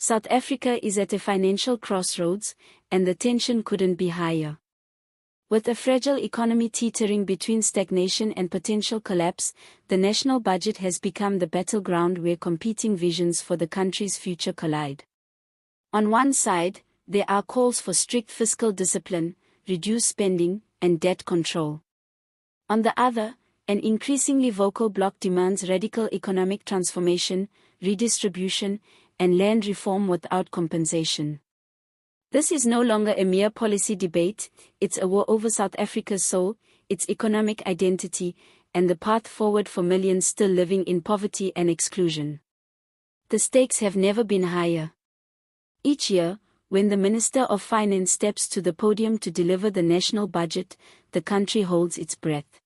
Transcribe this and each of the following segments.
South Africa is at a financial crossroads, and the tension couldn't be higher. With a fragile economy teetering between stagnation and potential collapse, the national budget has become the battleground where competing visions for the country's future collide. On one side, there are calls for strict fiscal discipline, reduced spending, and debt control. On the other, an increasingly vocal bloc demands radical economic transformation, redistribution, and land reform without compensation. This is no longer a mere policy debate, it's a war over South Africa's soul, its economic identity, and the path forward for millions still living in poverty and exclusion. The stakes have never been higher. Each year, when the Minister of Finance steps to the podium to deliver the national budget, the country holds its breath.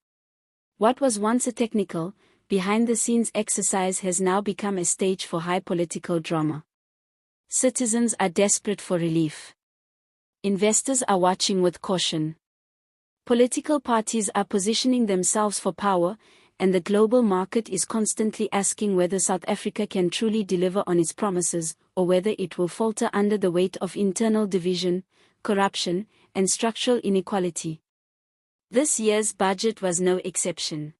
What was once a technical, behind-the-scenes exercise has now become a stage for high political drama. Citizens are desperate for relief. Investors are watching with caution. Political parties are positioning themselves for power, and the global market is constantly asking whether South Africa can truly deliver on its promises, or whether it will falter under the weight of internal division, corruption, and structural inequality. This year's budget was no exception.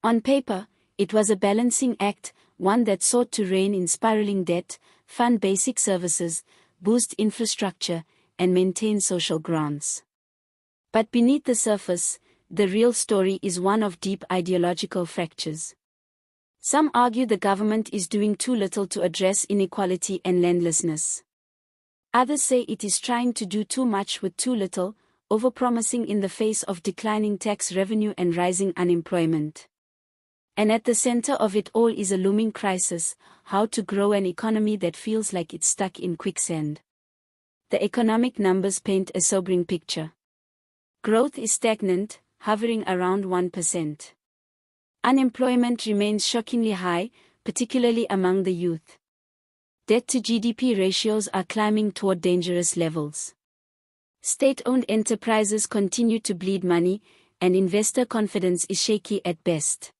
On paper, it was a balancing act, one that sought to rein in spiraling debt, fund basic services, boost infrastructure, and maintain social grants. But beneath the surface, the real story is one of deep ideological fractures. Some argue the government is doing too little to address inequality and landlessness. Others say it is trying to do too much with too little, overpromising in the face of declining tax revenue and rising unemployment. And at the center of it all is a looming crisis: how to grow an economy that feels like it's stuck in quicksand. The economic numbers paint a sobering picture. Growth is stagnant, hovering around 1%. Unemployment remains shockingly high, particularly among the youth. Debt to GDP ratios are climbing toward dangerous levels. State-owned enterprises continue to bleed money, and investor confidence is shaky at best.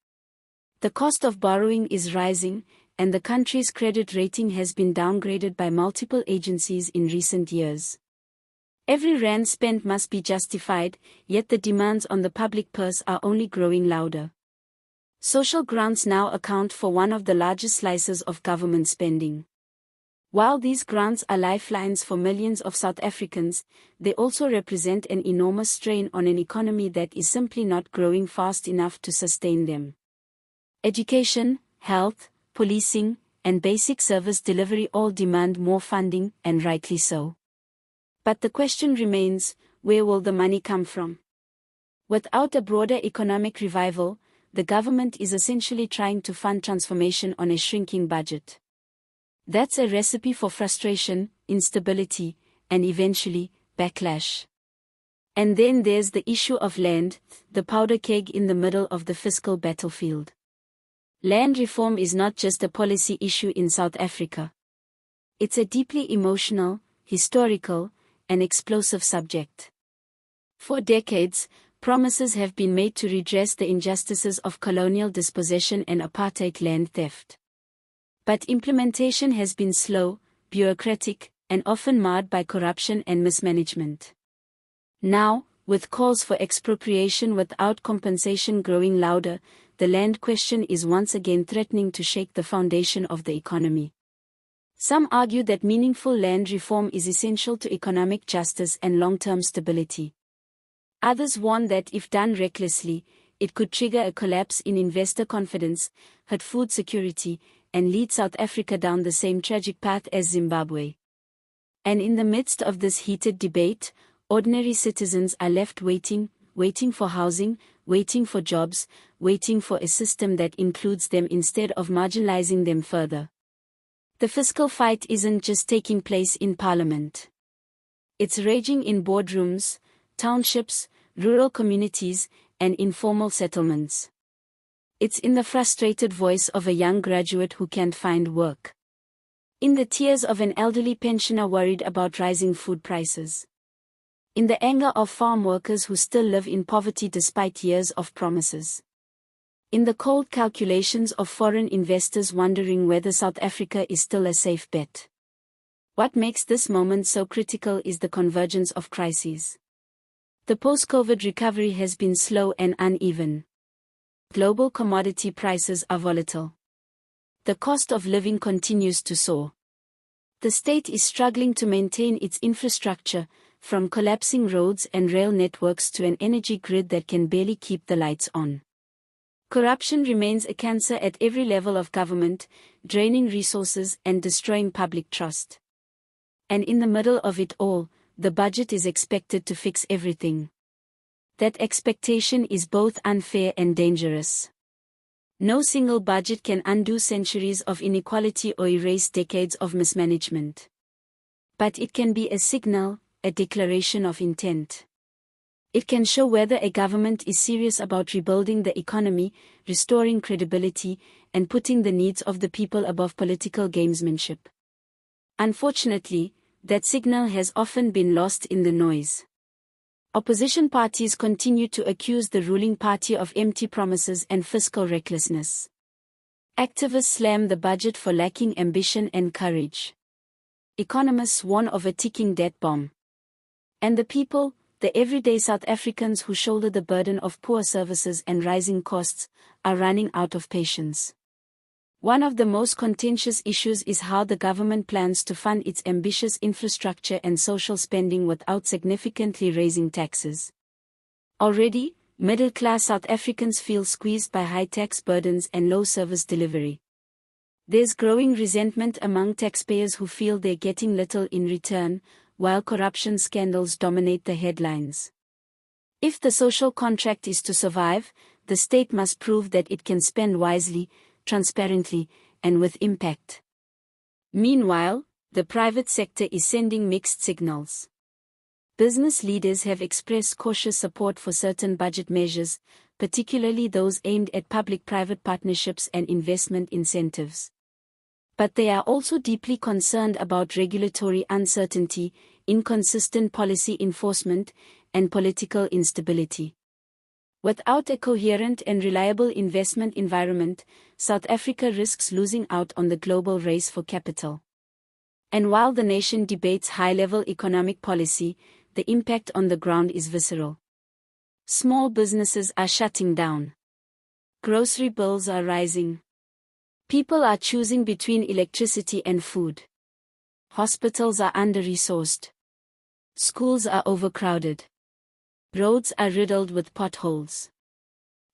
The cost of borrowing is rising, and the country's credit rating has been downgraded by multiple agencies in recent years. Every rand spent must be justified, yet the demands on the public purse are only growing louder. Social grants now account for one of the largest slices of government spending. While these grants are lifelines for millions of South Africans, they also represent an enormous strain on an economy that is simply not growing fast enough to sustain them. Education, health, policing, and basic service delivery all demand more funding, and rightly so. But the question remains, where will the money come from? Without a broader economic revival, the government is essentially trying to fund transformation on a shrinking budget. That's a recipe for frustration, instability, and eventually, backlash. And then there's the issue of land, the powder keg in the middle of the fiscal battlefield. Land reform is not just a policy issue in South Africa. It's a deeply emotional, historical, and explosive subject. For decades, promises have been made to redress the injustices of colonial dispossession and apartheid land theft. But implementation has been slow, bureaucratic, and often marred by corruption and mismanagement. Now, with calls for expropriation without compensation growing louder, the land question is once again threatening to shake the foundation of the economy. Some argue that meaningful land reform is essential to economic justice and long-term stability. Others warn that if done recklessly, it could trigger a collapse in investor confidence, hurt food security, and lead South Africa down the same tragic path as Zimbabwe. And in the midst of this heated debate, ordinary citizens are left waiting for housing, waiting for jobs, waiting for a system that includes them instead of marginalizing them further. The fiscal fight isn't just taking place in Parliament. It's raging in boardrooms, townships, rural communities, and informal settlements. It's in the frustrated voice of a young graduate who can't find work. In the tears of an elderly pensioner worried about rising food prices. In the anger of farm workers who still live in poverty despite years of promises. In the cold calculations of foreign investors wondering whether South Africa is still a safe bet. What makes this moment so critical is the convergence of crises. The post-COVID recovery has been slow and uneven. Global commodity prices are volatile. The cost of living continues to soar. The state is struggling to maintain its infrastructure, from collapsing roads and rail networks to an energy grid that can barely keep the lights on. Corruption remains a cancer at every level of government, draining resources and destroying public trust. And in the middle of it all, the budget is expected to fix everything. That expectation is both unfair and dangerous. No single budget can undo centuries of inequality or erase decades of mismanagement. But it can be a signal, a declaration of intent. It can show whether a government is serious about rebuilding the economy, restoring credibility, and putting the needs of the people above political gamesmanship. Unfortunately, that signal has often been lost in the noise. Opposition parties continue to accuse the ruling party of empty promises and fiscal recklessness. Activists slam the budget for lacking ambition and courage. Economists warn of a ticking death bomb. And the people, the everyday South Africans who shoulder the burden of poor services and rising costs, are running out of patience. One of the most contentious issues is how the government plans to fund its ambitious infrastructure and social spending without significantly raising taxes. Already, middle-class South Africans feel squeezed by high tax burdens and low service delivery. There's growing resentment among taxpayers who feel they're getting little in return, while corruption scandals dominate the headlines. If the social contract is to survive, the state must prove that it can spend wisely, transparently, and with impact. Meanwhile, the private sector is sending mixed signals. Business leaders have expressed cautious support for certain budget measures, particularly those aimed at public-private partnerships and investment incentives. But they are also deeply concerned about regulatory uncertainty, inconsistent policy enforcement, and political instability. Without a coherent and reliable investment environment, South Africa risks losing out on the global race for capital. And while the nation debates high-level economic policy, the impact on the ground is visceral. Small businesses are shutting down. Grocery bills are rising. People are choosing between electricity and food. Hospitals are under-resourced. Schools are overcrowded. Roads are riddled with potholes.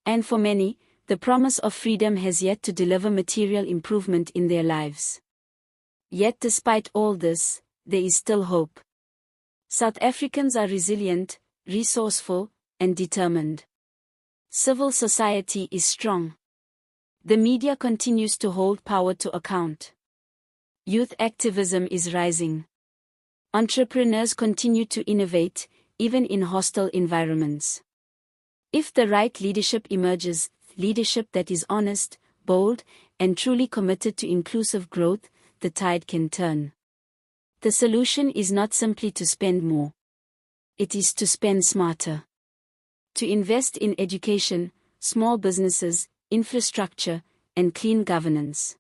And for many, the promise of freedom has yet to deliver material improvement in their lives. Yet despite all this, there is still hope. South Africans are resilient, resourceful, and determined. Civil society is strong. The media continues to hold power to account. Youth activism is rising. Entrepreneurs continue to innovate, even in hostile environments. If the right leadership emerges, leadership that is honest, bold, and truly committed to inclusive growth, the tide can turn. The solution is not simply to spend more. It is to spend smarter. To invest in education, small businesses, infrastructure, and clean governance.